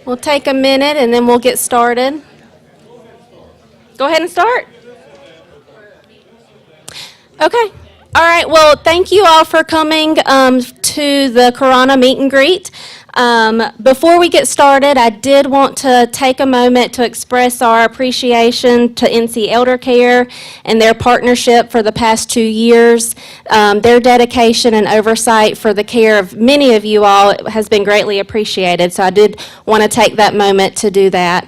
We'll take a minute and then we'll get started. Go ahead and start. Okay. All right. Well, thank you all for coming to the Curana meet and greet. Before we get started, I did want to take a moment to express our appreciation to NC Elder Care and their partnership for the past 2 years. Their dedication and oversight for the care of many of you all has been greatly appreciated, so I did want to take that moment to do that.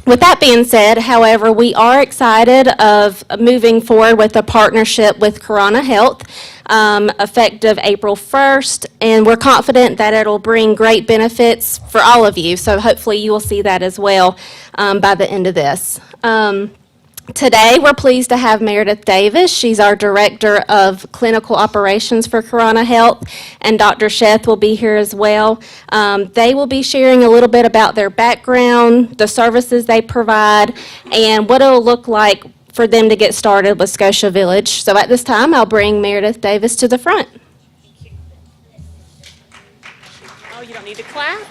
With that being said, however, we are excited of moving forward with a partnership with Curana Health, effective April 1st, and we're confident that it'll bring great benefits for all of you, so hopefully you will see that as well by the end of this. Today, we're pleased to have Meredith Davis. She's our Director of Clinical Operations for Curana Health, and Dr. Sheth will be here as well. They will be sharing a little bit about their background, the services they provide, and what it'll look like for them to get started with Scotia Village. So at this time, I'll bring Meredith Davis to the front. Oh, you don't need to clap?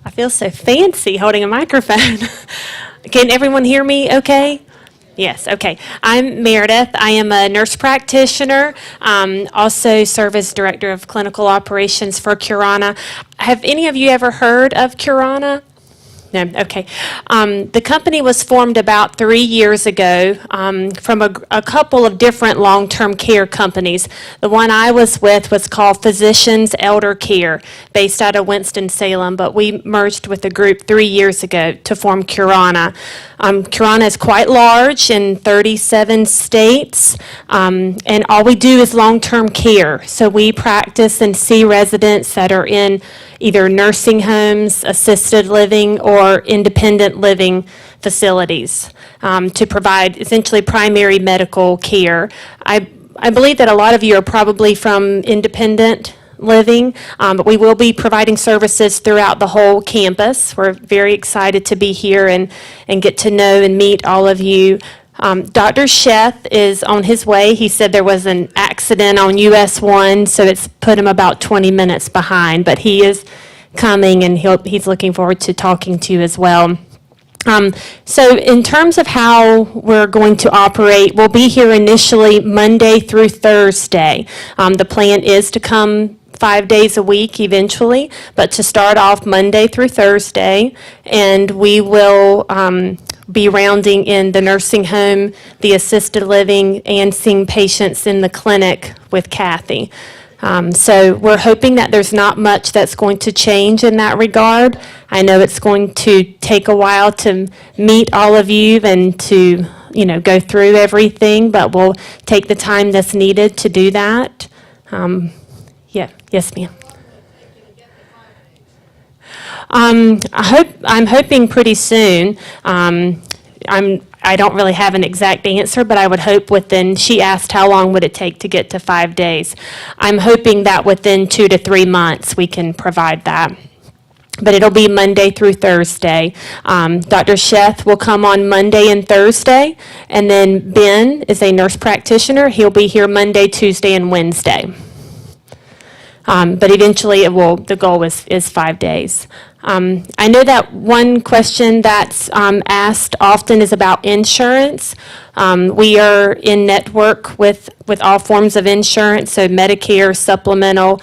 I feel so fancy holding a microphone. Can everyone hear me okay? Yes, okay. I'm Meredith. I am a nurse practitioner, also serve as Director of Clinical Operations for Curana. Have any of you ever heard of Curana? No, okay. The company was formed about 3 years ago from a couple of different long-term care companies. The one I was with was called Physicians Elder Care, based out of Winston-Salem, but we merged with a group 3 years ago to form Curana. Curana is quite large in 37 states, and all we do is long-term care. So we practice and see residents that are in either nursing homes, assisted living, or independent living facilities to provide essentially primary medical care. I believe that a lot of you are probably from independent living, but we will be providing services throughout the whole campus. We're very excited to be here and get to know and meet all of you. Dr. Sheth is on his way. He said there was an accident on US 1, so it's put him about 20 minutes behind, but he is coming and he's looking forward to talking to you as well. So in terms of how we're going to operate, we'll be here initially Monday through Thursday. The plan is to come 5 days a week eventually, but to start off Monday through Thursday, and we will be rounding in the nursing home, the assisted living, and seeing patients in the clinic with Kathy. So we're hoping that there's not much that's going to change in that regard. I know it's going to take a while to meet all of you and to, go through everything, but we'll take the time that's needed to do that. Yes, ma'am. I'm hoping pretty soon. I don't really have an exact answer, but I would hope she asked how long would it take to get to 5 days. I'm hoping that within 2 to 3 months we can provide that. But it'll be Monday through Thursday. Dr. Sheth will come on Monday and Thursday, and then Ben is a nurse practitioner. He'll be here Monday, Tuesday, and Wednesday. But eventually the goal is 5 days. I know that one question that's asked often is about insurance. We are in network with all forms of insurance, so Medicare, supplemental.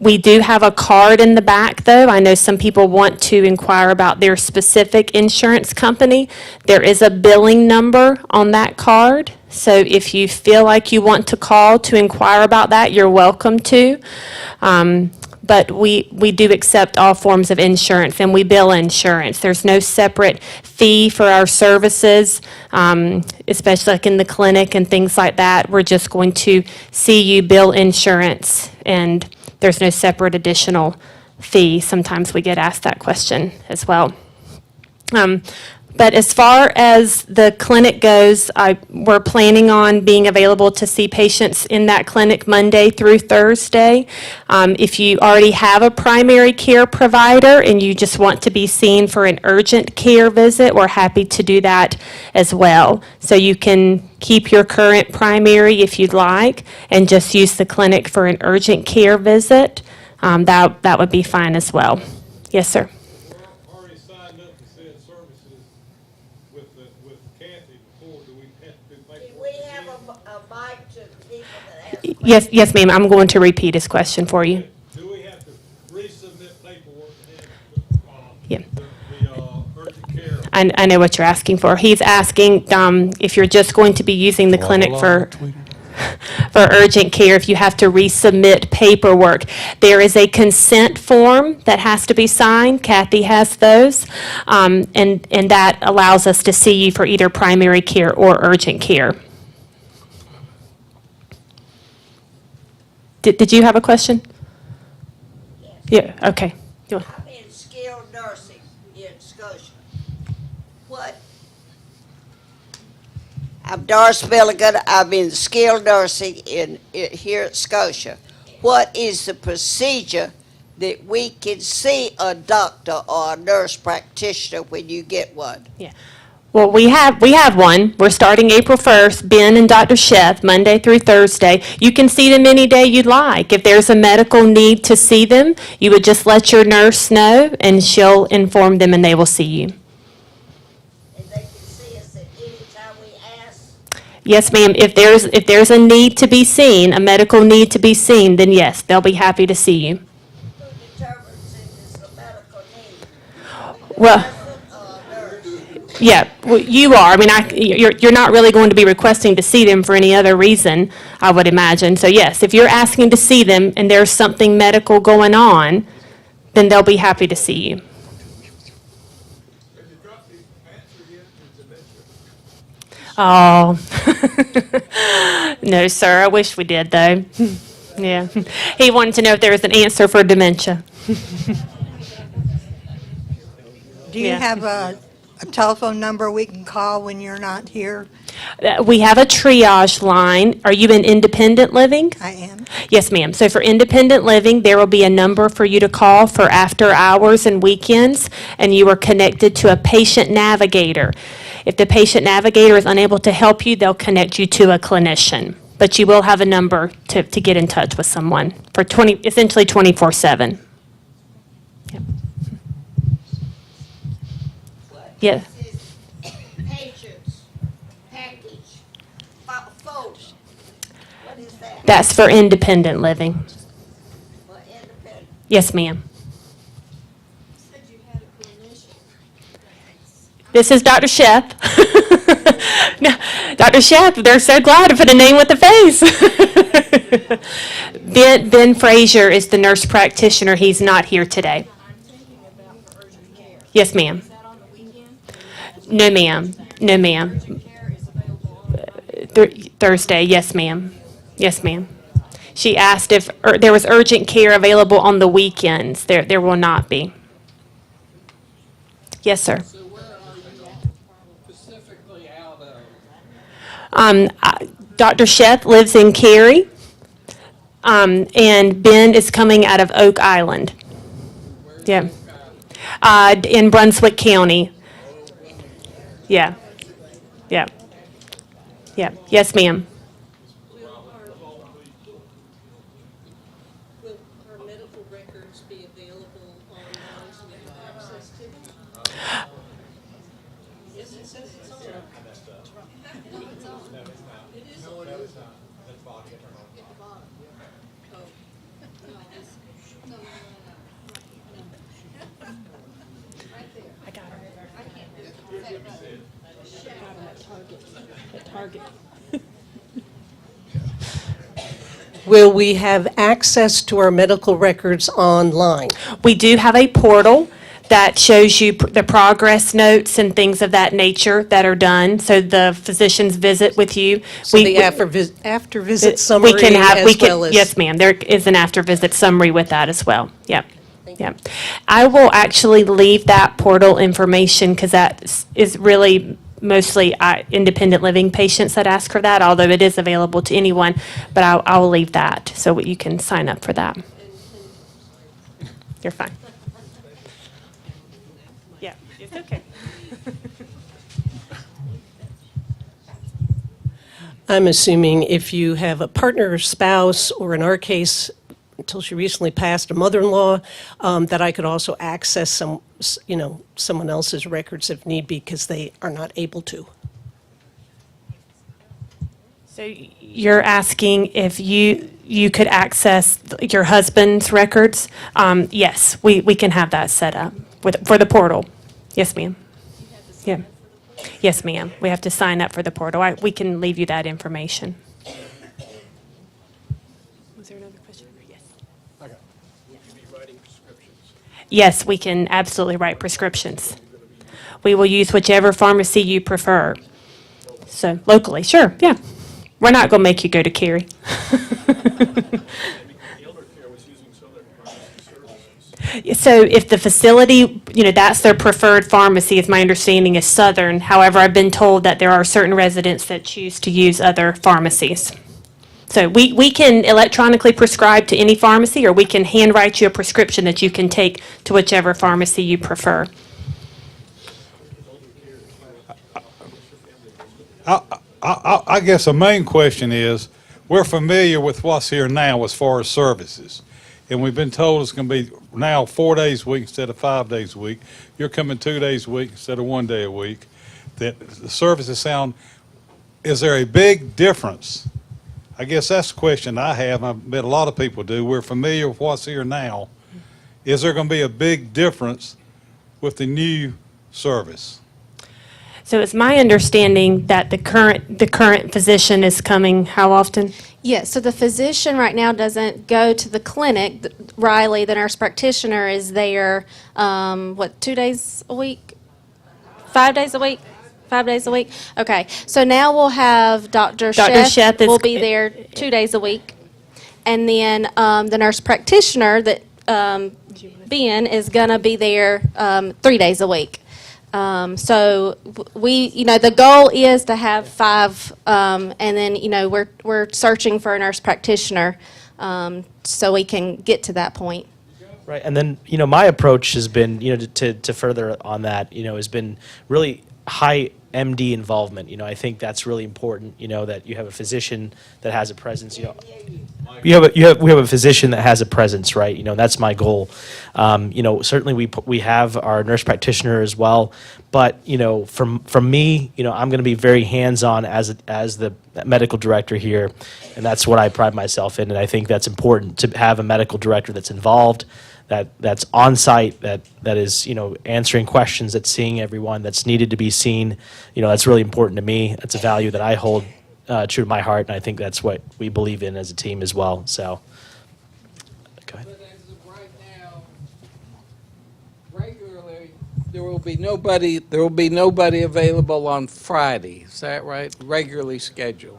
We do have a card in the back, though. I know some people want to inquire about their specific insurance company. There is a billing number on that card. So if you feel like you want to call to inquire about that, you're welcome to. But we do accept all forms of insurance, and we bill insurance. There's no separate fee for our services, especially like in the clinic and things like that. We're just going to see you bill insurance, and there's no separate additional fee. Sometimes we get asked that question as well. But as far as the clinic goes, we're planning on being available to see patients in that clinic Monday through Thursday. If you already have a primary care provider and you just want to be seen for an urgent care visit, we're happy to do that as well. So you can keep your current primary if you'd like and just use the clinic for an urgent care visit. that would be fine as well. Yes, sir. We're already signed up to said services with Kathy before. Do we have to do paperwork? We have a mic to people that ask Yes, yes, ma'am. I'm going to repeat his question for you. Do we have to resubmit paperwork and Yeah. the urgent care? I know what you're asking for. He's asking if you're just going to be using the clinic for urgent care, if you have to resubmit paperwork. There is a consent form that has to be signed. Kathy has those. And that allows us to see you for either primary care or urgent care. Did you have a question? Yeah, okay. You want- I'm in skilled nursing in Scotia. What? I'm Doris Milligan. I'm in skilled nursing here at Scotia. What is the procedure that we can see a doctor or a nurse practitioner when you get one? Well, we have one. We're starting April 1st, Ben and Dr. Sheth, Monday through Thursday. You can see them any day you'd like. If there's a medical need to see them, you would just let your nurse know, and she'll inform them, and they will see you. And they can see us at any time we ask? Yes, ma'am. If there's a need to be seen, a medical need to be seen, then yes, they'll be happy to see you. Who determines if it's a medical need? The Well, resident or nurse? yeah, well, you are. I mean, you're not really going to be requesting to see them for any other reason, I would imagine. So yes, if you're asking to see them and there's something medical going on, then they'll be happy to see you. Have you dropped the answer yet to dementia? Oh, no, sir. I wish we did, though. Yeah. He wanted to know if there was an answer for dementia. Do you Yeah. have a telephone number we can call when you're not here? We have a triage line. Are you in independent living? I am. Yes, ma'am. So for independent living, there will be a number for you to call for after hours and weekends, and you are connected to a patient navigator. If the patient navigator is unable to help you, they'll connect you to a clinician. But you will have a number to get in touch with someone for essentially 24/7. Yep. Yeah. This is patients, package, folks. What is that? That's for independent living. For independent. Yes, ma'am. This is Dr. Shep. No, Dr. Shep, they're so glad to put a name with a face. Ben Frazier is the nurse practitioner. He's not here today. Yes, ma'am. No, ma'am. No, ma'am. Thursday, yes, ma'am. Yes, ma'am. She asked if there was urgent care available on the weekends. There will not be. Yes, sir. So where are you specifically out of? Dr. Sheth lives in Cary, and Ben is coming out of Oak Island. Yeah. In Brunswick County. Yeah. Yeah. Yeah. Yes, ma'am. Will our medical records be available online so we have access to them? Yes, it says it's on. No, it's on. It is on. At the bottom. Oh. No, it's, no, no, no, no. Right there. I got it. I can't do it. Target. Will we have access to our medical records online? We do have a portal that shows you the progress notes and things of that nature that are done, so the physicians visit with you. So the after visit summary we can have, as well as? Yes, ma'am, there is an after visit summary with that as well, yep. Yep. I will actually leave that portal information, because that is really mostly independent living patients that ask for that, although it is available to anyone, but I will leave that so you can sign up for that. You're fine. Yeah, it's okay. I'm assuming if you have a partner or spouse, or in our case, till she recently passed, a mother-in-law, that I could also access someone else's records if need be, because they are not able to. So you're asking if you could access your husband's records? Yes, we can have that set up for the portal. Yes, ma'am. Yeah. Yes, ma'am. We have to sign up for the portal. We can leave you that information. Was there another question? Yes. Yes, we can absolutely write prescriptions. We will use whichever pharmacy you prefer. So locally, sure, yeah. We're not going to make you go to Cary. So if the facility, that's their preferred pharmacy, is my understanding, is Southern. However, I've been told that there are certain residents that choose to use other pharmacies. So we can electronically prescribe to any pharmacy, or we can handwrite you a prescription that you can take to whichever pharmacy you prefer. I guess the main question is, we're familiar with what's here now as far as services. And we've been told it's going to be now 4 days a week instead of 5 days a week. You're coming 2 days a week instead of 1 day a week. That the services sound, is there a big difference? I guess that's the question I have. I bet a lot of people do. We're familiar with what's here now. Is there going to be a big difference with the new service? So it's my understanding that the current physician is coming how often? Yes, so the physician right now doesn't go to the clinic. Riley, the nurse practitioner, is there, 2 days a week? 5 days a week? 5 days a week? Okay, so now we'll have Dr. Sheth is- will be there 2 days a week. And then the nurse practitioner that, Ben, is going to be there 3 days a week. So the goal is to have 5, and then, we're searching for a nurse practitioner, so we can get to that point. Right, and then, my approach has been, to further on that, has been really high MD involvement. I think that's really important, that you have a physician that has a presence, we have a physician that has a presence, right? That's my goal. Certainly we have our nurse practitioner as well, but from me, I'm going to be very hands-on as the medical director here, and that's what I pride myself in. And I think that's important to have a medical director that's involved, that's on site, that is answering questions, that's seeing everyone that's needed to be seen. That's really important to me. That's a value that I hold true to my heart, and I think that's what we believe in as a team as well. So, go ahead. But as of right now, regularly, there will be nobody available on Friday. Is that right? Regularly scheduled.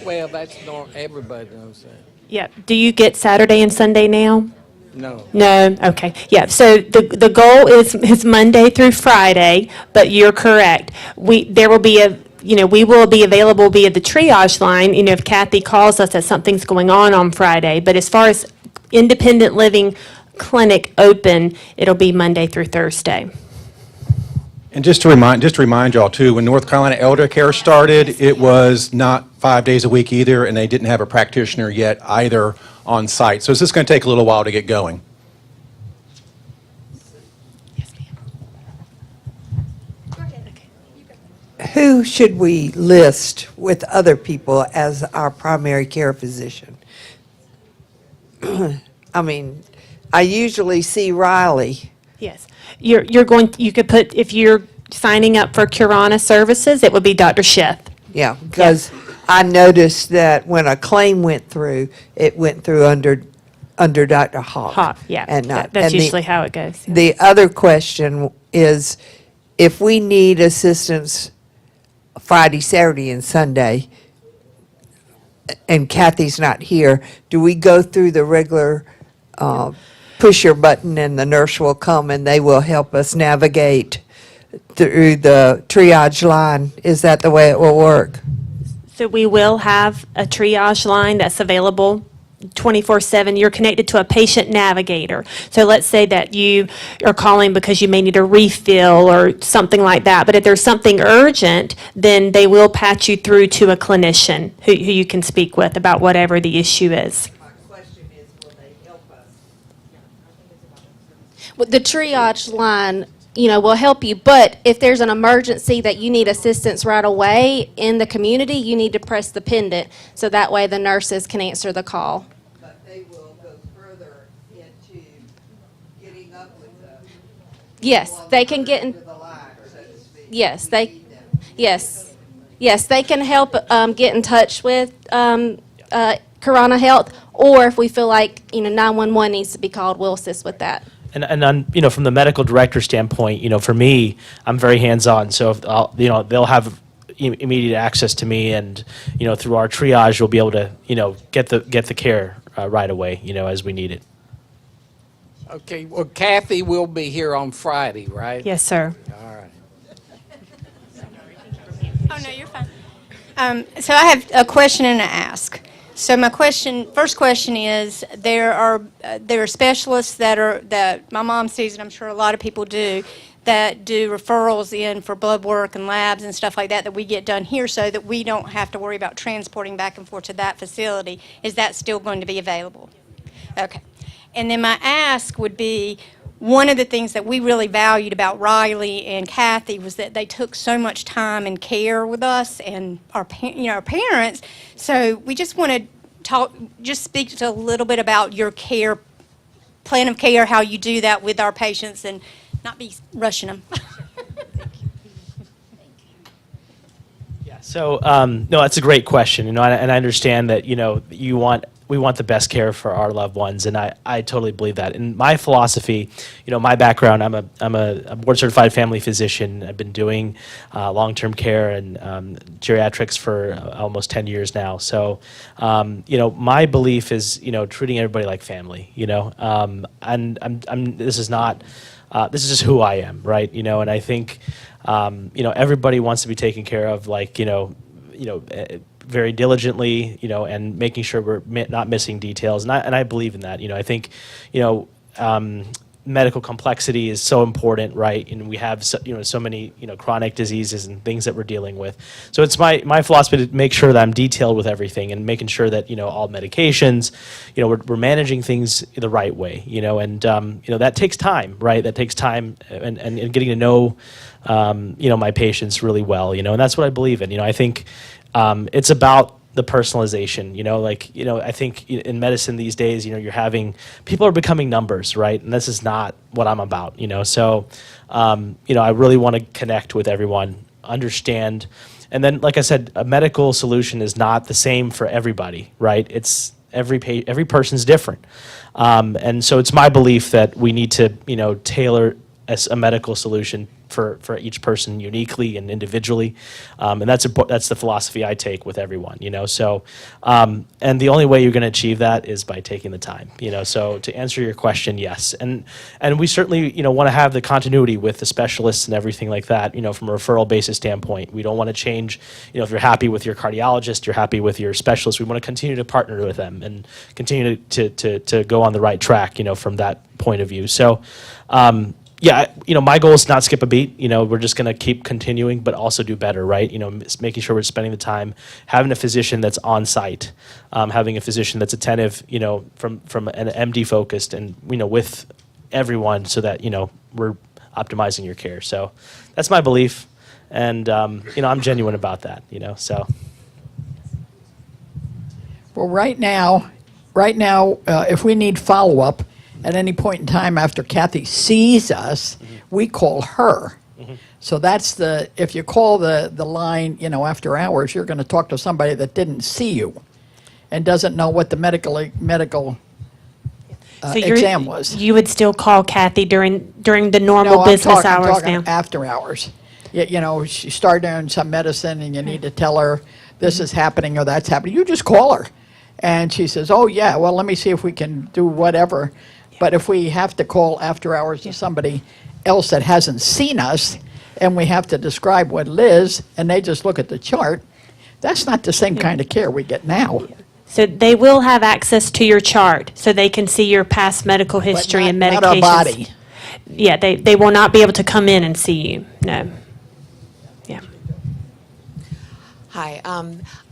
Well, that's not everybody knows that. Yeah. Do you get Saturday and Sunday now? No. No, okay, yeah, so the goal is Monday through Friday, but you're correct. There will be we will be available via the triage line, if Kathy calls us that something's going on Friday, but as far as independent living clinic open, it'll be Monday through Thursday. And just to remind y'all too, when North Carolina Elder Care started, it was not 5 days a week either, and they didn't have a practitioner yet either on site. So it's just going to take a little while to get going. Yes, ma'am. Who should we list with other people as our primary care physician? I mean, I usually see Riley. Yes, you could put, if you're signing up for Curana services, it would be Dr. Sheth. Yeah, because I noticed that when a claim went through, it went through under Dr. Hawk. Yeah, And not- that's and the- usually how it goes. Yeah. The other question is, if we need assistance Friday, Saturday, and Sunday, and Kathy's not here, do we go through the regular, push your button and the nurse will come and they will help us navigate through the triage line? Is that the way it will work? So we will have a triage line that's available 24/7. You're connected to a patient navigator. So let's say that you are calling because you may need a refill or something like that. But if there's something urgent, then they will patch you through to a clinician who you can speak with about whatever the issue is. My question is, will they help us? Well, the triage line, will help you, but if there's an emergency that you need assistance right away in the community, you need to press the pendant, so that way the nurses can answer the call. But they will go further into getting up with the. Yes, they can get in, To the line, so to speak. yes, We they, need them. yes, they can help get in touch with Curana Health, or if we feel like, 911 needs to be called, we'll assist with that. And on, from the medical director standpoint, for me, I'm very hands-on. So if they'll have immediate access to me, and through our triage, we'll be able to get the care right away, as we need it. Okay, well, Kathy will be here on Friday, right? Yes, sir. All right. Oh, no, you're fine. So I have a question and an ask. So my first question is, there are specialists that my mom sees, and I'm sure a lot of people do, that do referrals in for blood work and labs and stuff like that we get done here, so that we don't have to worry about transporting back and forth to that facility. Is that still going to be available? Okay. And then my ask would be, one of the things that we really valued about Riley and Kathy was that they took so much time and care with us and our parents. So we just want to speak to a little bit about your plan of care, how you do that with our patients, and not be rushing them. Yeah. So, no, that's a great question, and I understand that, we want the best care for our loved ones, and I totally believe that. In my philosophy, my background, I'm a board certified family physician. I've been doing long-term care and geriatrics for almost 10 years now. So, my belief is, treating everybody like family, and this is not, this is just who I am, right? And I think, everybody wants to be taken care of, like, very diligently, and making sure we're not missing details. And I believe in that. I think, medical complexity is so important, right? And we have so many chronic diseases and things that we're dealing with. So it's my philosophy to make sure that I'm detailed with everything and making sure that all medications, we're managing things the right way, and that takes time, right? That takes time and getting to know my patients really well, and that's what I believe in. I think it's about the personalization, I think in medicine these days, people are becoming numbers, right? And this is not what I'm about, so, I really want to connect with everyone, understand. And then, like I said, a medical solution is not the same for everybody, right? It's every person's different. And so it's my belief that we need to, tailor a medical solution for each person uniquely and individually, and that's the philosophy I take with everyone. So, and the only way you're going to achieve that is by taking the time. So to answer your question, yes, and we certainly want to have the continuity with the specialists and everything like that. From a referral basis standpoint, we don't want to change. If you're happy with your cardiologist, you're happy with your specialist. We want to continue to partner with them and continue to go on the right track. From that point of view. So. Yeah, my goal is to not skip a beat. We're just going to keep continuing, but also do better, right? Making sure we're spending the time, having a physician that's on site, having a physician that's attentive, from an MD focused and, with everyone so that, we're optimizing your care. So that's my belief. And, I'm genuine about that, so. Well, right now, if we need follow-up at any point in time after Kathy sees us, we call her. So that's if you call the line, after hours, you're going to talk to somebody that didn't see you and doesn't know what the medical exam was. You would still call Kathy during the No, normal I'm business talking hours now? after hours. She started doing some medicine and you need to tell her this is happening or that's happening. You just call her. And she says, oh, yeah, well, let me see if we can do whatever. But if we have to call after hours to somebody else that hasn't seen us, and we have to describe what it is, and they just look at the chart, that's not the same kind of care we get now. So they will have access to your chart, so they can see your past medical history and medications. Not our body. Yeah, they will not be able to come in and see you, no. Yeah. Hi,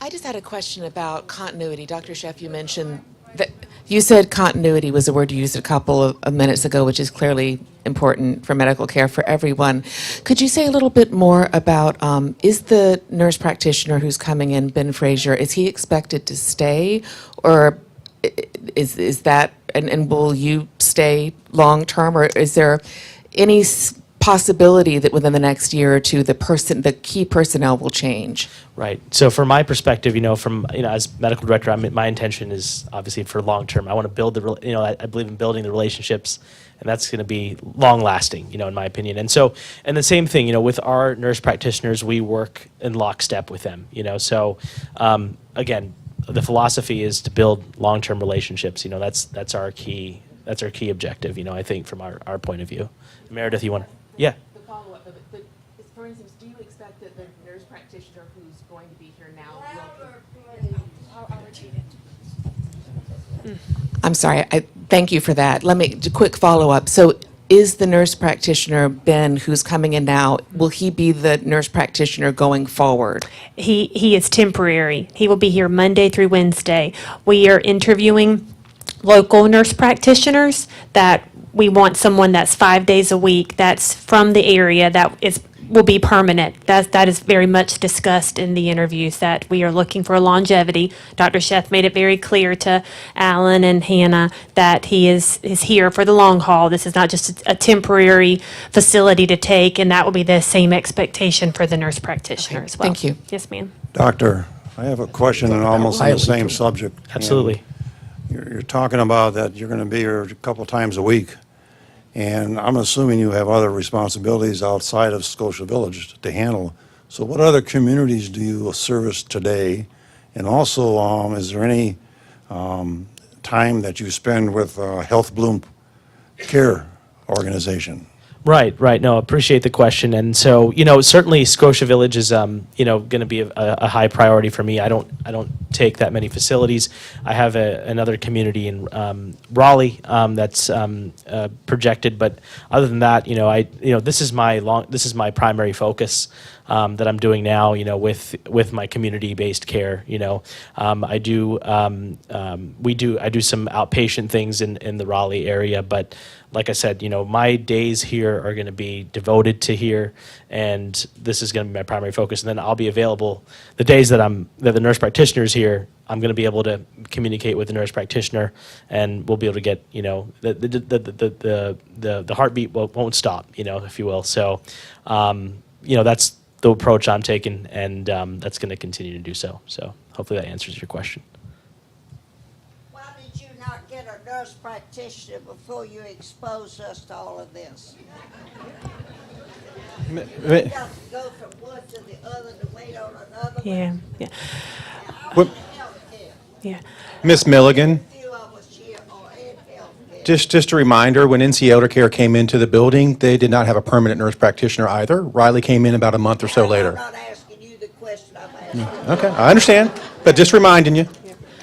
I just had a question about continuity. Dr. Sheff, you mentioned that, you said continuity was a word you used a couple of minutes ago, which is clearly important for medical care for everyone. Could you say a little bit more about, is the nurse practitioner who's coming in, Ben Frazier, is he expected to stay? Or is that, and will you stay long-term? Or is there any possibility that within the next year or two, the key personnel will change? Right. So from my perspective, as medical director, my intention is obviously for long term. I want to build I believe in building the relationships, and that's going to be long lasting, in my opinion. And so, and the same thing, with our nurse practitioners, we work in lockstep with them, So, again, the philosophy is to build long term relationships. That's our key objective. I think from our point of view. Meredith, you want to? Yeah. The follow-up of it, but for instance, do you expect that the nurse practitioner who's going to be here now will... I'm sorry, thank you for that. Quick follow-up. So is the nurse practitioner, Ben, who's coming in now, will he be the nurse practitioner going forward? He is temporary. He will be here Monday through Wednesday. We are interviewing local nurse practitioners that we want someone that's 5 days a week, that's from the area, will be permanent. That is very much discussed in the interviews, that we are looking for longevity. Dr. Sheff made it very clear to Alan and Hannah that he is here for the long haul. This is not just a temporary facility to take, and that will be the same expectation for the nurse practitioner as well. Thank you. Yes, ma'am. Doctor, I have a question and almost on the same subject. Absolutely. And you're talking about that you're going to be here a couple times a week, and I'm assuming you have other responsibilities outside of Scotia Village to handle. So what other communities do you service today? And also, is there any time that you spend with Health Bloom Care organization? Right. No, appreciate the question. And so, certainly Scotia Village is, going to be a high priority for me. I don't take that many facilities. I have another community in Raleigh that's projected, but other than that, this is my primary focus that I'm doing now. With my community-based care. I do some outpatient things in the Raleigh area, but like I said, my days here are going to be devoted to here, and this is going to be my primary focus. And then I'll be available the days that the nurse practitioner is here. I'm going to be able to communicate with the nurse practitioner, and we'll be able to get the heartbeat won't stop, if you will. So, that's the approach I'm taking, and that's going to continue to do so. So hopefully that answers your question. Why did you not get a nurse practitioner before you exposed us to all of this? You have to go from one to the other to wait on another one. Yeah. What- Healthcare. Yeah. Miss Milligan, Few of us here are in healthcare. just a reminder, when NC Elder Care came into the building, they did not have a permanent nurse practitioner either. Riley came in about a month or so I'm later. not asking you the question I'm asking. Okay, I understand, but just reminding you.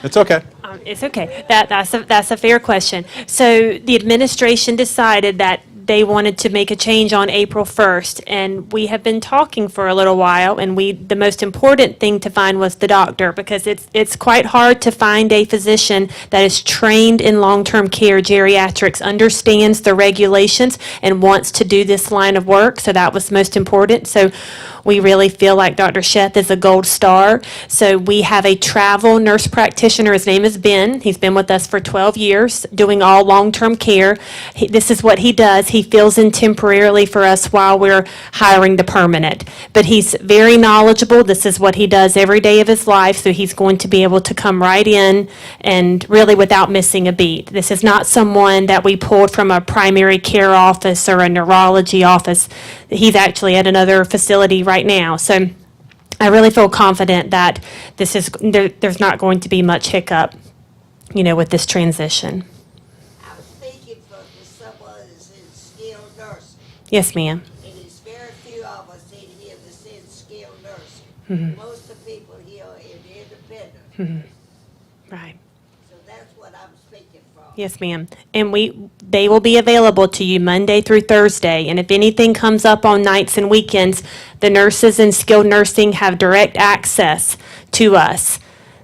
It's okay. It's okay. That's a fair question. So the administration decided that they wanted to make a change on April 1st, and we have been talking for a little while, and the most important thing to find was the doctor, because it's quite hard to find a physician that is trained in long-term care geriatrics, understands the regulations, and wants to do this line of work. So that was most important. So we really feel like Dr. Sheff is a gold star. So we have a travel nurse practitioner. His name is Ben. He's been with us for 12 years, doing all long-term care. This is what he does. He fills in temporarily for us while we're hiring the permanent. But he's very knowledgeable. This is what he does every day of his life. So he's going to be able to come right in and really without missing a beat. This is not someone that we pulled from a primary care office or a neurology office. He's actually at another facility right now. So I really feel confident that there's not going to be much hiccup, with this transition. I was thinking for someone that's in skilled nursing, Yes, ma'am. and there's very few of us in here that's in skilled nursing. Mm-hmm. Most of the people here are in independent. Right. Yes, ma'am. And they will be available to you Monday through Thursday. And if anything comes up on nights and weekends, the nurses in skilled nursing have direct access to us.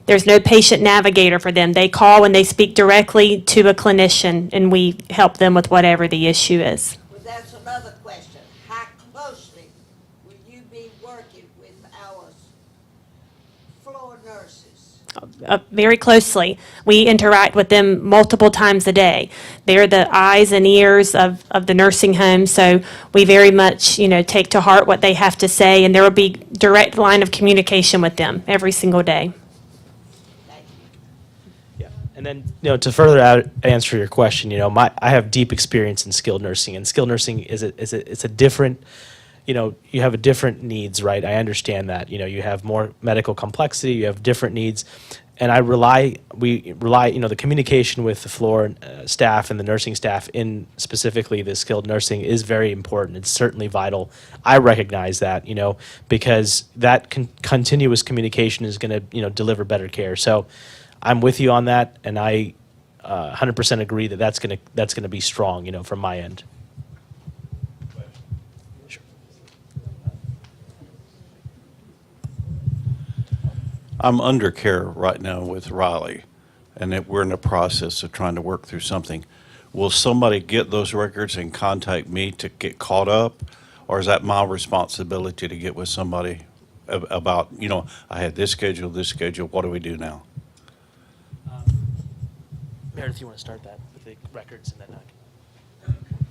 There's no patient navigator for them. They call and they speak directly to a clinician, and we help them with whatever the issue is. Well, that's another question. How closely will you be working with our floor nurses? Very closely. We interact with them multiple times a day. They're the eyes and ears of the nursing home, so we very much, take to heart what they have to say, and there will be direct line of communication with them every single day. Yeah, and then, to further answer your question, I have deep experience in skilled nursing, and skilled nursing it's a different, you have a different needs, right? I understand that. You have more medical complexity, you have different needs, and we rely, the communication with the floor staff and the nursing staff in specifically the skilled nursing is very important. It's certainly vital. I recognize that, because that continuous communication is going to, deliver better care. So I'm with you on that, and I 100% agree that that's going to be strong, from my end. I'm under care right now with Riley, and we're in the process of trying to work through something. Will somebody get those records and contact me to get caught up, or is that my responsibility to get with somebody about, I had this schedule, what do we do now? Meredith, you want to start that with the records, and then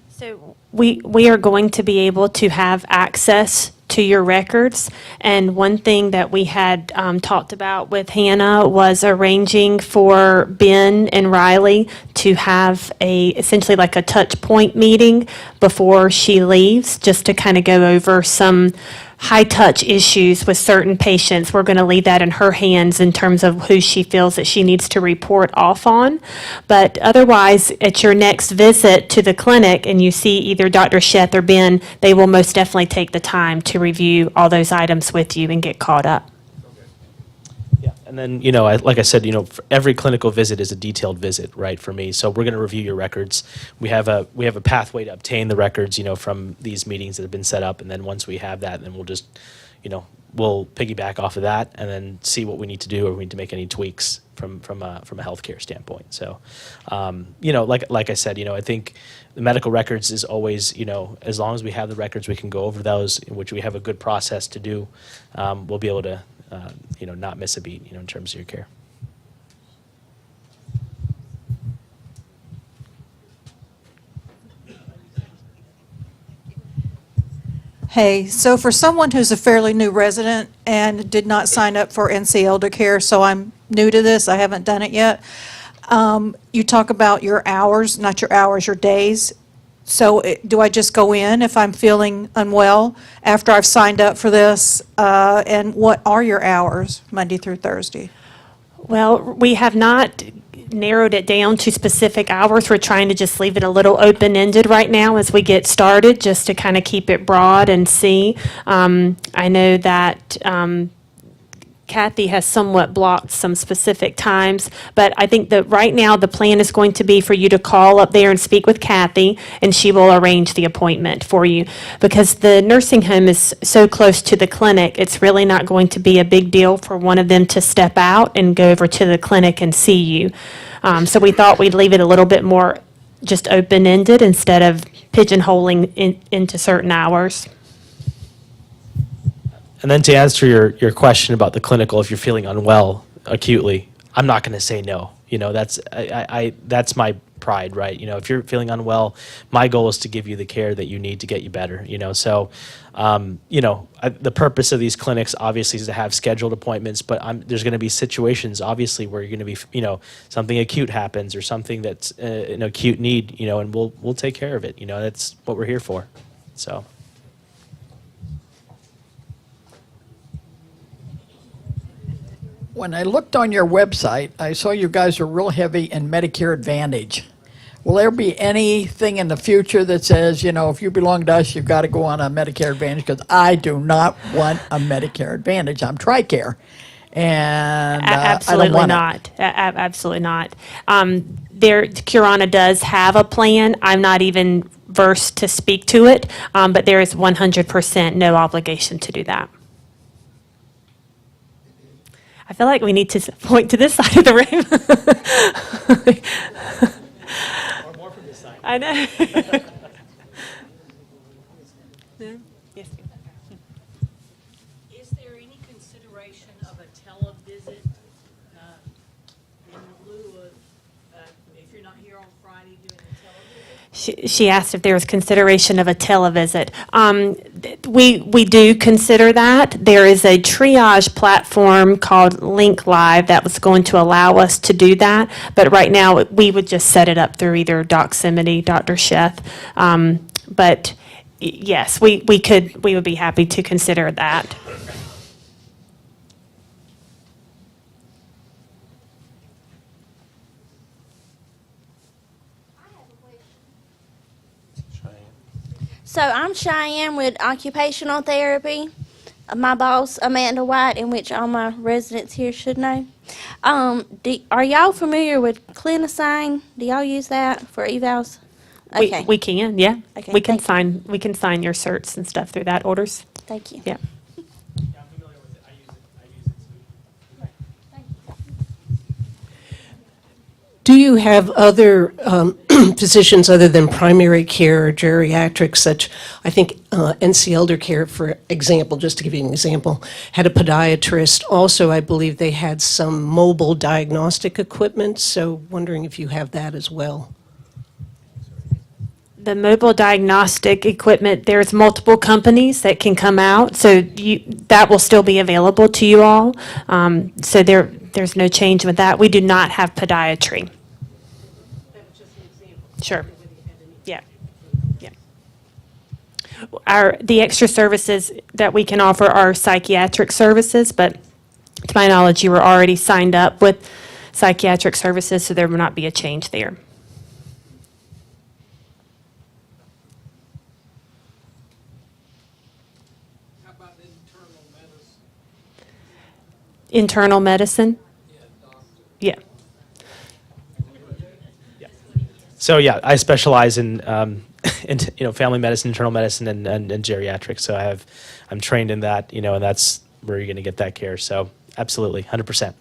So we are going to be able to have access to your records. And one thing that we had talked about with Hannah was arranging for Ben and Riley to have essentially like a touch point meeting before she leaves, just to kind of go over some high-touch issues with certain patients. We're going to leave that in her hands in terms of who she feels that she needs to report off on. But otherwise, at your next visit to the clinic and you see either Dr. Sheth or Ben, they will most definitely take the time to review all those items with you and get caught up. Yeah, and then, like I said, for every clinical visit is a detailed visit, right, for me. So we're going to review your records. We have a pathway to obtain the records, from these meetings that have been set up. And then once we have that, then we'll just, we'll piggyback off of that and then see what we need to do, or we need to make any tweaks from a healthcare standpoint. So, like I said, I think the medical records is always, as long as we have the records, we can go over those, which we have a good process to do. We'll be able to not miss a beat, in terms of your care. Hey, so for someone who's a fairly new resident and did not sign up for NC Elder Care, so I'm new to this, I haven't done it yet. You talk about your hours, not your hours, your days. So do I just go in if I'm feeling unwell after I've signed up for this? And what are your hours, Monday through Thursday? Well, we have not narrowed it down to specific hours. We're trying to just leave it a little open-ended right now as we get started, just to kind of keep it broad and see. I know that Kathy has somewhat blocked some specific times, but I think that right now the plan is going to be for you to call up there and speak with Kathy, and she will arrange the appointment for you. Because the nursing home is so close to the clinic, it's really not going to be a big deal for one of them to step out and go over to the clinic and see you. So we thought we'd leave it a little bit more just open-ended instead of pigeonholing into certain hours. And then to answer your question about the clinical, if you're feeling unwell acutely, I'm not going to say no. That's my pride, right? If you're feeling unwell, my goal is to give you the care that you need to get you better. So, the purpose of these clinics obviously is to have scheduled appointments, but there's going to be situations obviously where you're going to be, something acute happens or something that's an acute need, and we'll take care of it. That's what we're here for. So. When I looked on your website, I saw you guys are real heavy in Medicare Advantage. Will there be anything in the future that says, if you belong to us, you've got to go on a Medicare Advantage? Because I do not want a Medicare Advantage. I'm TRICARE. And I Absolutely don't want not. Absolutely not. Curana does have a plan. I'm not even versed to speak to it, but there is 100% no obligation to do that. I feel like we need to point to this side of the room. Or more from this side. I know. No? Yes. Is there any consideration of a televisit in lieu of, if you're not here on Friday, doing a televisit? She asked if there was consideration of a televisit. We do consider that. There is a triage platform called Link Live that was going to allow us to do that, but right now, we would just set it up through either Doximity, Dr. Sheth. But yes, we would be happy to consider that. So I'm Cheyenne with occupational therapy. My boss, Amanda White, in which all my residents here should know. Are y'all familiar with Clinisine? Do y'all use that for evals? Okay. We can, yeah. Okay, We can thank sign your certs and stuff through that orders. Thank you. Yeah. Yeah, I'm familiar with it. I use it. Do you have other positions other than primary care or geriatrics, such, I think NC Elder Care, for example, just to give you an example, had a podiatrist. Also, I believe they had some mobile diagnostic equipment, so wondering if you have that as well. The mobile diagnostic equipment, there's multiple companies that can come out, so that will still be available to you all. So there's no change with that. We do not have podiatry. Sure. Yeah. Yeah. The extra services that we can offer are psychiatric services, but to my knowledge, you were already signed up with psychiatric services, so there will not be a change there. How about internal medicine? Internal medicine? Yeah. So yeah, I specialize in, family medicine, internal medicine, and geriatrics. So I'm trained in that, and that's where you're going to get that care. So absolutely, 100%.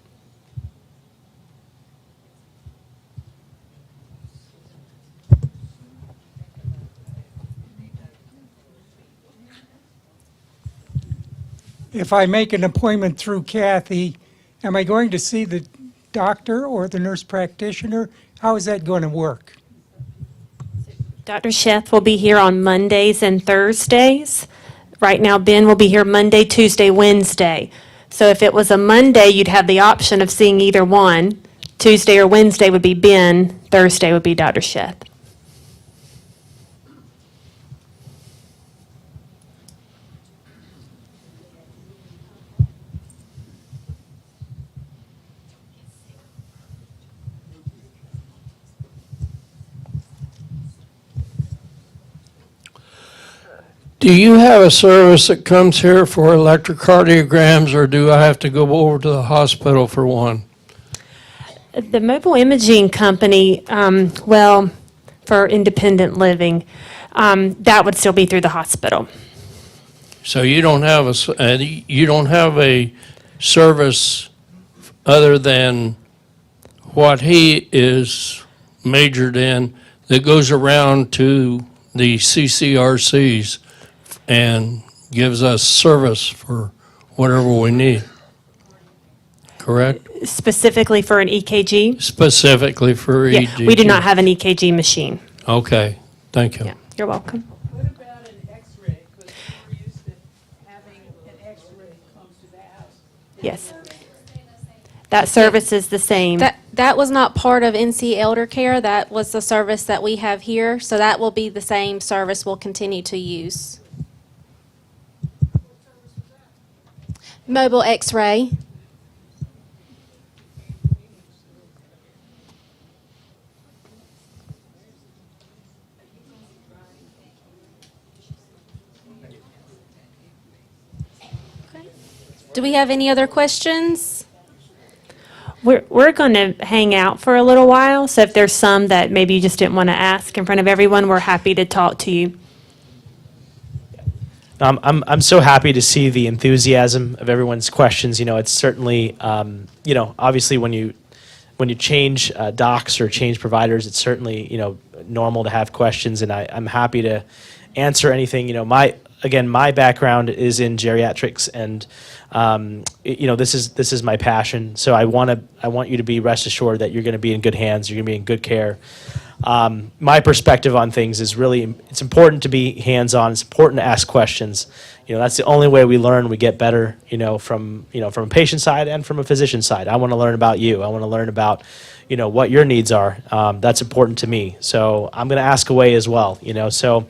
If I make an appointment through Kathy, am I going to see the doctor or the nurse practitioner? How is that going to work? Dr. Sheth will be here on Mondays and Thursdays. Right now, Ben will be here Monday, Tuesday, Wednesday. So if it was a Monday, you'd have the option of seeing either one. Tuesday or Wednesday would be Ben, Thursday would be Dr. Sheth. Do you have a service that comes here for electrocardiograms, or do I have to go over to the hospital for one? The mobile imaging company, for independent living, that would still be through the hospital. So you don't have a service other than what he is majored in that goes around to the CCRCs and gives us service for whatever we need, correct? Specifically for an EKG? Specifically for Yeah, EKG? we do not have an EKG machine. Okay, thank you. Yeah, you're welcome. What about an X-ray? Because we're used to having an X-ray comes to the house. Yes. That service is the same. That was not part of NC Elder Care. That was the service that we have here. So that will be the same service we'll continue to use. Mobile X-ray. Do we have any other questions? We're going to hang out for a little while, so if there's some that maybe you just didn't want to ask in front of everyone, we're happy to talk to you. I'm so happy to see the enthusiasm of everyone's questions. It's certainly, obviously when you change docs or change providers, it's certainly, normal to have questions, and I'm happy to answer anything. My background is in geriatrics, and this is my passion. So I want you to be rest assured that you're going to be in good hands. You're going to be in good care. My perspective on things is really, it's important to be hands-on. It's important to ask questions. That's the only way we learn, we get better, from a patient side and from a physician side. I want to learn about you. I want to learn about, what your needs are. That's important to me. So I'm going to ask away as well, so,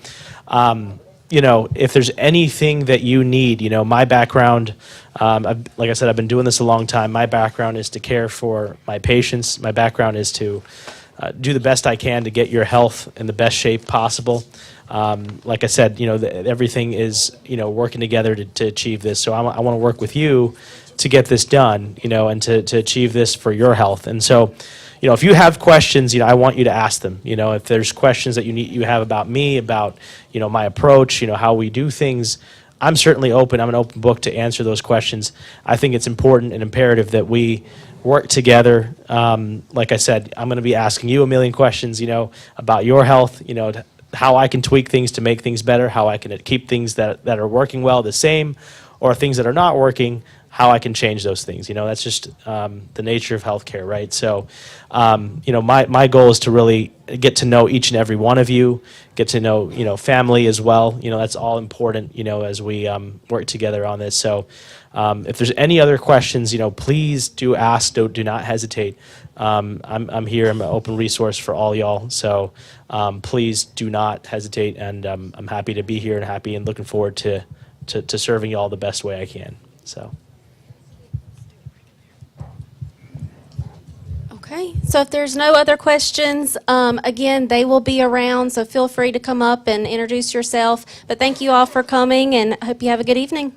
if there's anything that you need, my background, like I said, I've been doing this a long time. My background is to care for my patients. My background is to do the best I can to get your health in the best shape possible. Like I said, everything is, working together to achieve this. So I want to work with you to get this done, and to achieve this for your health. And so, if you have questions, I want you to ask them. If there's questions that you have about me, about, my approach, how we do things, I'm certainly open. I'm an open book to answer those questions. I think it's important and imperative that we work together. Like I said, I'm going to be asking you a million questions, about your health, how I can tweak things to make things better, how I can keep things that are working well the same, or things that are not working, how I can change those things. That's just the nature of healthcare, right? So, my goal is to really get to know each and every one of you, get to know, family as well. That's all important, as we work together on this. So, if there's any other questions, please do ask. Do not hesitate. I'm here. I'm an open resource for all y'all. So, please do not hesitate. And I'm happy to be here and happy and looking forward to serving y'all the best way I can. So. Okay, so if there's no other questions, again, they will be around, so feel free to come up and introduce yourself. But thank you all for coming, and I hope you have a good evening.